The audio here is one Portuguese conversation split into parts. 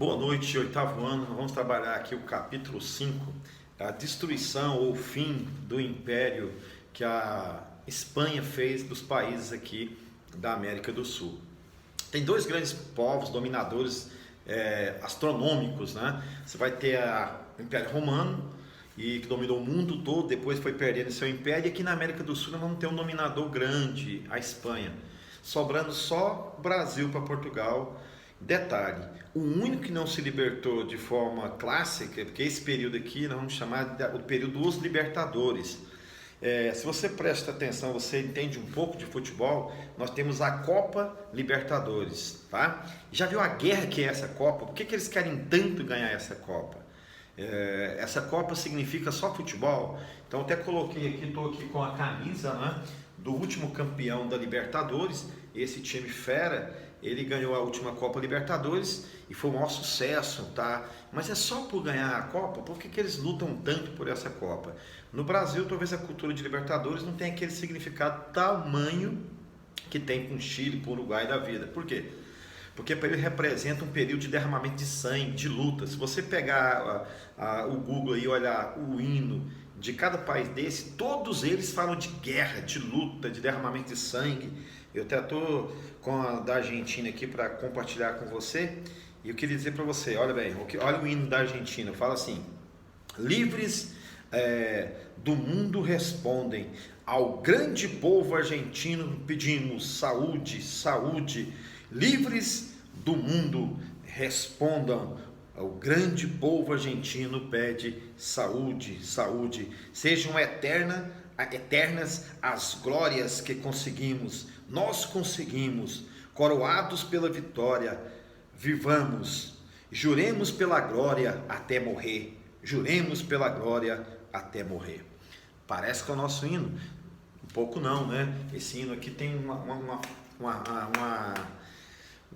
Boa noite, oitavo ano. Nós vamos trabalhar aqui o capítulo 5, a destruição ou fim do império que a Espanha fez dos países aqui da América do Sul. Tem dois grandes povos dominadores astronômicos, né? Você vai ter o Império Romano, que dominou o mundo todo, depois foi perdendo seu império, e aqui na América do Sul nós vamos ter um dominador grande, a Espanha, sobrando só Brasil para Portugal. Detalhe, o único que não se libertou de forma clássica, porque esse período aqui nós vamos chamar de o período dos libertadores. Se você presta atenção, você entende um pouco de futebol, nós temos a Copa Libertadores, tá? Já viu a guerra que é essa Copa? Por que eles querem tanto ganhar essa Copa? Essa Copa significa só futebol. Então até coloquei aqui, estou aqui com a camisa, né, do último campeão da Libertadores. Esse time fera, ele ganhou a última Copa Libertadores e foi um maior sucesso, tá? Mas é só por ganhar a Copa? Por que eles lutam tanto por essa Copa? No Brasil, talvez a cultura de Libertadores não tenha aquele significado tamanho que tem com o Chile, com o Uruguai da vida. Por quê? Porque para ele representa um período de derramamento de sangue, de luta. Se você pegar o Google e olhar o hino de cada país desse, todos eles falam de guerra, de luta, de derramamento de sangue. Eu até estou com a da Argentina aqui para compartilhar com você. E eu queria dizer para você, olha bem, olha o hino da Argentina, fala assim: livres do mundo respondem, ao grande povo argentino pedimos saúde, saúde. Livres do mundo respondam, o grande povo argentino pede saúde, saúde. Sejam eternas as glórias que conseguimos, nós conseguimos, coroados pela vitória, vivamos, juremos pela glória até morrer, juremos pela glória até morrer. Parece que é o nosso hino? Um pouco não, né? Esse hino aqui tem um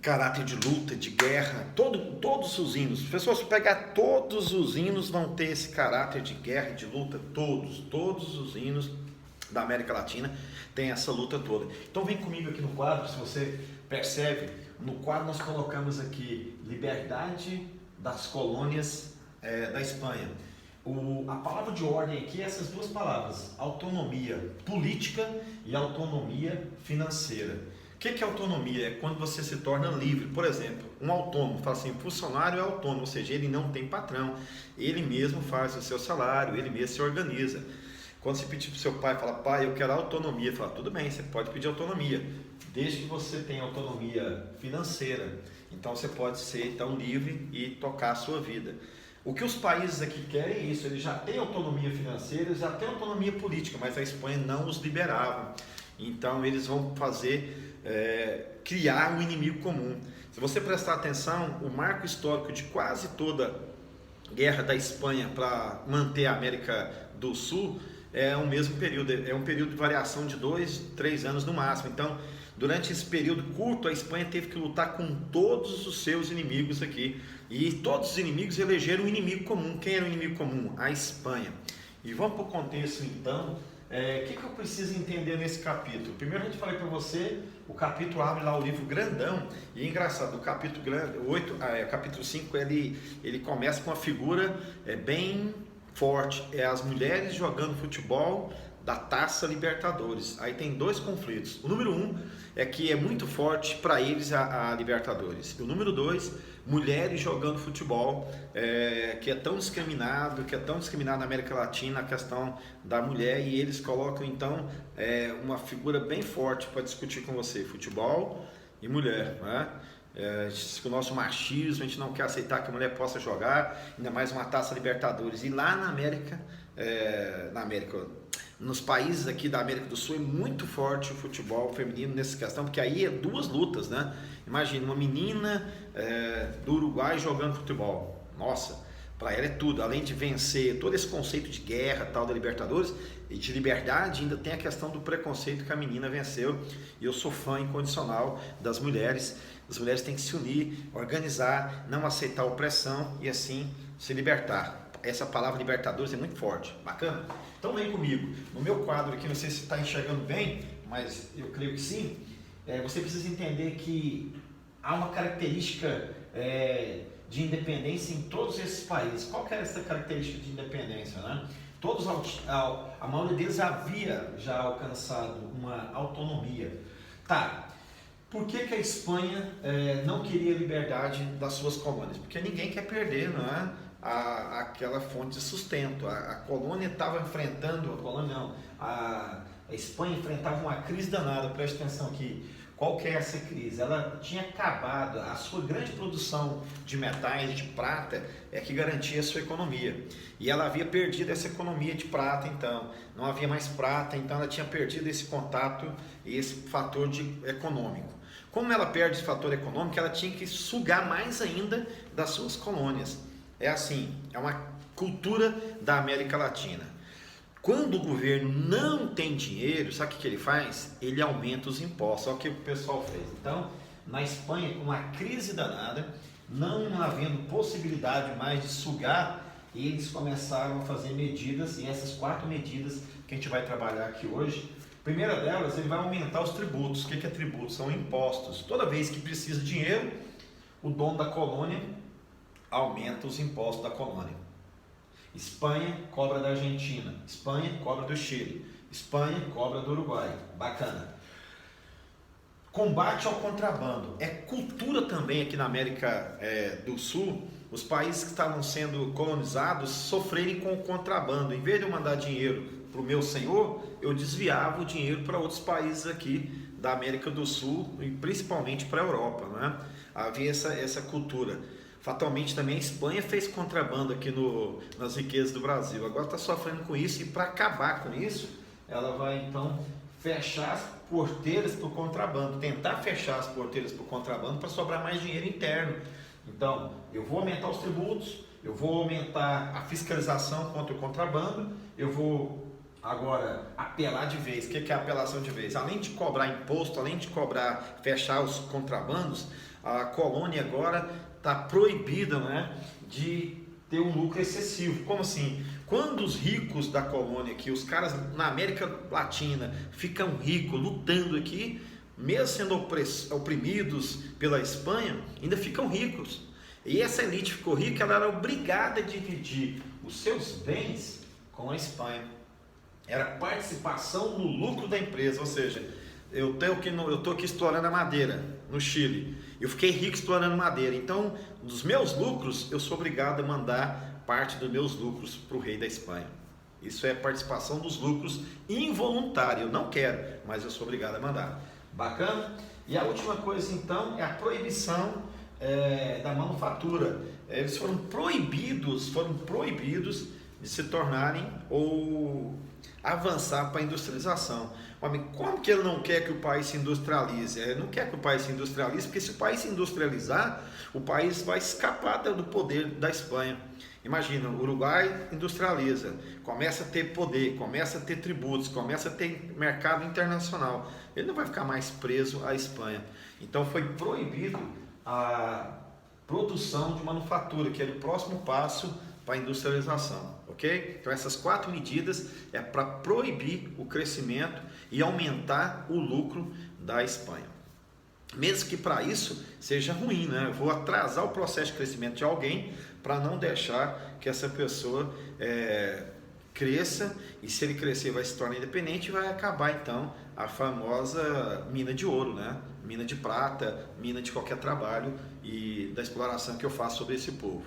caráter de luta, de guerra. Todos os hinos, pessoal, se pegar todos os hinos vão ter esse caráter de guerra, de luta. Todos os hinos da América Latina tem essa luta toda. Então vem comigo aqui no quadro, se você percebe, no quadro nós colocamos aqui liberdade das colônias da Espanha. A palavra de ordem aqui é essas duas palavras: autonomia política e autonomia financeira. O que é autonomia? É quando você se torna livre. Por exemplo, um autônomo, fala assim, funcionário é autônomo, ou seja, ele não tem patrão, ele mesmo faz o seu salário, ele mesmo se organiza. Quando você pedir para o seu pai, fala, pai, eu quero autonomia, ele fala, tudo bem, você pode pedir autonomia, desde que você tenha autonomia financeira. Então você pode ser então livre e tocar a sua vida. O que os países aqui querem é isso, eles já têm autonomia financeira, já têm autonomia política, mas a Espanha não os liberava. Então eles vão criar um inimigo comum. Se você prestar atenção, o marco histórico de quase toda guerra da Espanha para manter a América do Sul é o mesmo período, é um período de variação de 2, 3 anos no máximo. Então, durante esse período curto, a Espanha teve que lutar com todos os seus inimigos aqui. E todos os inimigos elegeram um inimigo comum. Quem era o inimigo comum? A Espanha. E vamos para o contexto então. O que eu preciso entender nesse capítulo? Primeiro a gente falei para você, o capítulo abre lá o livro grandão, e é engraçado, o capítulo 5, ele começa com uma figura bem forte, as mulheres jogando futebol da Taça Libertadores. Aí tem dois conflitos. O número 1 é que é muito forte para eles a Libertadores. E o número 2, mulheres jogando futebol, que é tão discriminado na América Latina, a questão da mulher, e eles colocam então uma figura bem forte para discutir com você, futebol e mulher, né? Com o nosso machismo, a gente não quer aceitar que a mulher possa jogar, ainda mais uma Taça Libertadores. E lá na América, nos países aqui da América do Sul é muito forte o futebol feminino nessa questão, porque aí é duas lutas, né? Imagina uma menina do Uruguai jogando futebol, nossa, para ela é tudo, além de vencer todo esse conceito de guerra tal da Libertadores e de liberdade, ainda tem a questão do preconceito que a menina venceu. E eu sou fã incondicional das mulheres. As mulheres têm que se unir, organizar, não aceitar opressão e assim se libertar. Essa palavra Libertadores é muito forte, bacana? Então vem comigo, no meu quadro aqui, não sei se está enxergando bem, mas eu creio que sim. Você precisa entender que há uma característica de independência em todos esses países. Qual que era essa característica de independência, né? Todos, a maioria deles havia já alcançado uma autonomia. Tá, por que a Espanha não queria liberdade das suas colônias? Porque ninguém quer perder, não é? Aquela fonte de sustento. A colônia estava enfrentando, a Espanha enfrentava uma crise danada. Preste atenção aqui. Qual que é essa crise? Ela tinha acabado, a sua grande produção de metais, de prata, é que garantia a sua economia. E ela havia perdido essa economia de prata, então. Não havia mais prata, então ela tinha perdido esse contato e esse fator econômico. Como ela perde esse fator econômico, ela tinha que sugar mais ainda das suas colônias. É assim, é uma cultura da América Latina. Quando o governo não tem dinheiro, sabe o que ele faz? Ele aumenta os impostos. Olha o que o pessoal fez. Então, na Espanha, com uma crise danada, não havendo possibilidade mais de sugar, eles começaram a fazer medidas, e essas 4 medidas que a gente vai trabalhar aqui hoje. A primeira delas, ele vai aumentar os tributos. O que é tributo? São impostos. Toda vez que precisa de dinheiro, o dono da colônia aumenta os impostos da colônia. Espanha cobra da Argentina, Espanha cobra do Chile, Espanha cobra do Uruguai. Bacana. Combate ao contrabando. É cultura também aqui na América do Sul, os países que estavam sendo colonizados sofrerem com o contrabando. Em vez de eu mandar dinheiro para o meu senhor, eu desviava o dinheiro para outros países aqui da América do Sul e principalmente para a Europa, né? Havia essa cultura. Fatalmente também a Espanha fez contrabando aqui nas riquezas do Brasil. Agora está sofrendo com isso, e para acabar com isso, ela vai então fechar as porteiras para o contrabando, tentar fechar as porteiras para o contrabando para sobrar mais dinheiro interno. Então, eu vou aumentar os tributos, eu vou aumentar a fiscalização contra o contrabando, eu vou agora apelar de vez. O que é a apelação de vez? Além de cobrar imposto, além de fechar os contrabandos, a colônia agora está proibida, né, de ter um lucro excessivo. Como assim? Quando os ricos da colônia aqui, os caras na América Latina ficam ricos, lutando aqui, mesmo sendo oprimidos pela Espanha, ainda ficam ricos. E essa elite ficou rica, ela era obrigada a dividir os seus bens com a Espanha. Era participação no lucro da empresa, ou seja, eu estou aqui explorando a madeira no Chile, eu fiquei rico explorando madeira, então dos meus lucros eu sou obrigado a mandar parte dos meus lucros para o rei da Espanha. Isso é participação dos lucros involuntária, eu não quero, mas eu sou obrigado a mandar. Bacana? E a última coisa então é a proibição da manufatura. Eles foram proibidos de se tornarem ou avançar para a industrialização. Como que ele não quer que o país se industrialize? Ele não quer que o país se industrialize, porque se o país se industrializar, o país vai escapar do poder da Espanha. Imagina, o Uruguai industrializa, começa a ter poder, começa a ter tributos, começa a ter mercado internacional. Ele não vai ficar mais preso à Espanha. Então foi proibido a produção de manufatura, que era o próximo passo para a industrialização, ok? Então essas 4 medidas é para proibir o crescimento e aumentar o lucro da Espanha. Mesmo que para isso seja ruim, né? Eu vou atrasar o processo de crescimento de alguém para não deixar que essa pessoa cresça, e se ele crescer vai se tornar independente e vai acabar então a famosa mina de ouro, né? Mina de prata, mina de qualquer trabalho e da exploração que eu faço sobre esse povo.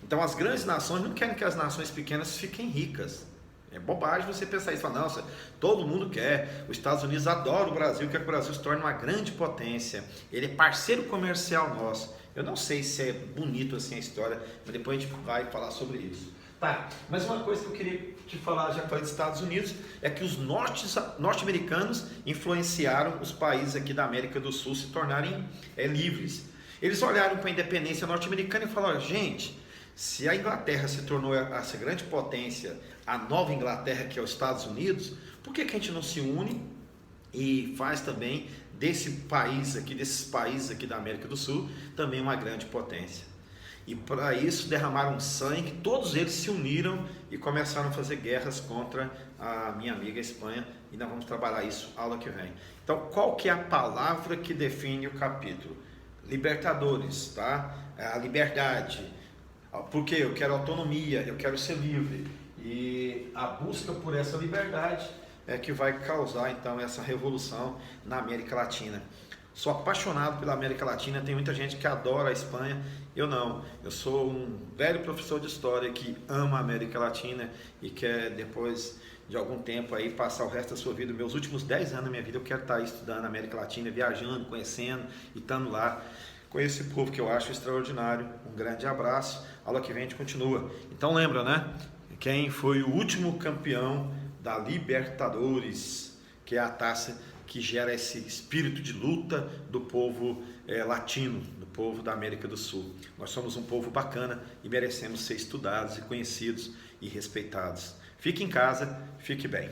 Então as grandes nações não querem que as nações pequenas fiquem ricas. É bobagem você pensar isso. Falar, não, todo mundo quer. Os Estados Unidos adoram o Brasil, quer que o Brasil se torne uma grande potência. Ele é parceiro comercial nosso. Eu não sei se é bonito assim a história, mas depois a gente vai falar sobre isso. Tá, mas uma coisa que eu queria te falar, já falei dos Estados Unidos, é que os norte-americanos influenciaram os países aqui da América do Sul se tornarem livres. Eles olharam para a independência norte-americana e falaram, gente, se a Inglaterra se tornou essa grande potência, a nova Inglaterra, que é os Estados Unidos, por que a gente não se une e faz também desses países aqui da América do Sul, também uma grande potência? E para isso derramaram sangue, todos eles se uniram e começaram a fazer guerras contra a minha amiga Espanha, e nós vamos trabalhar isso aula que vem. Então, qual que é a palavra que define o capítulo? Libertadores, tá? A liberdade. Porque eu quero autonomia, eu quero ser livre. E a busca por essa liberdade é que vai causar então essa revolução na América Latina. Sou apaixonado pela América Latina, tem muita gente que adora a Espanha, eu não. Eu sou um velho professor de história que ama a América Latina e quer depois de algum tempo aí passar o resto da sua vida, meus últimos 10 anos da minha vida, eu quero estar estudando a América Latina, viajando, conhecendo e estando lá com esse povo que eu acho extraordinário. Um grande abraço, aula que vem a gente continua. Então lembra, né? Quem foi o último campeão da Libertadores, que é a taça que gera esse espírito de luta do povo latino, do povo da América do Sul. Nós somos um povo bacana e merecemos ser estudados e conhecidos e respeitados. Fique em casa, fique bem.